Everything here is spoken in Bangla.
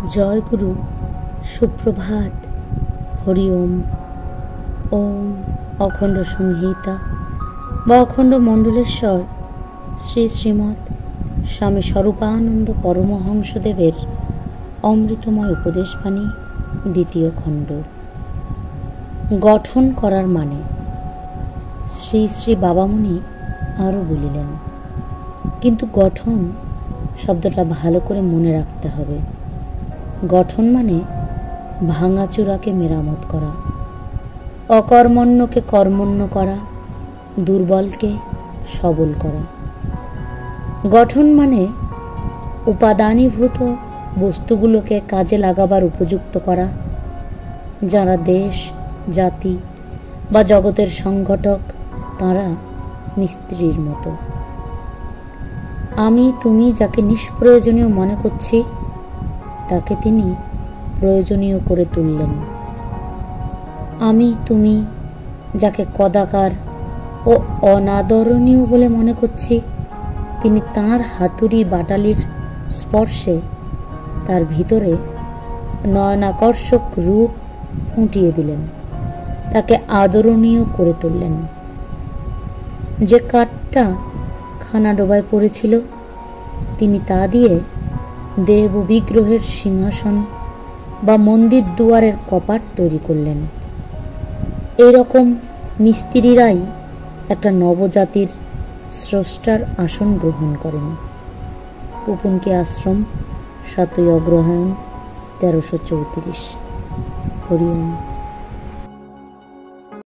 জয় গুরু, সুপ্রভাত, হরি ওম। ওম অখণ্ড সংহিতা বা অখণ্ড মণ্ডলেশ্বর শ্রী শ্রীমৎ স্বামী স্বরূপানন্দ পরমহংসদেবের অমৃতময় উপদেশবাণী, দ্বিতীয় খণ্ড। গঠন করার মানে। শ্রী শ্রী বাবামুনি আরও বলিলেন, কিন্তু গঠন শব্দটা ভালো করে মনে রাখতে হবে। গঠন মানে ভাঙাচুরাকে মেরামত করা, অকর্মণ্যকে কর্মণ্য করা, দুর্বলকে সবল করা। গঠন মানে উপাদানীভূত বস্তুগুলোকে কাজে লাগাবার উপযুক্ত করা। যারা দেশ, জাতি বা জগতের সংগঠক, তারা মিস্ত্রির মতো। আমি তুমি যাকে নিষ্প্রয়োজনীয় মনে করছি, তাকে তিনি প্রয়োজনীয় করে তুললেন। আমি তুমি যাকে কদাকার ও অনাদরণীয় বলে মনে করছি, তিনি তাঁর হাতুড়ি বাটালির স্পর্শে তার ভিতরে নয়নাকর্ষক রূপ ফুটিয়ে দিলেন, তাকে আদরণীয় করে তুললেন। যে কাঠটা খানাডোবায় পড়েছিল, তিনি তা দিয়ে দেব বিগ্রহের সিংহাসন বা মন্দির দুয়ারের কপাট তৈরি করলেন। এরকম মিস্ত্রিরাই একটা নবজাতির স্রষ্টার আসন গ্রহণ করেন। পুপুনকি আশ্রম, 7ই অগ্রহায়ণ 1334। হরি ওম।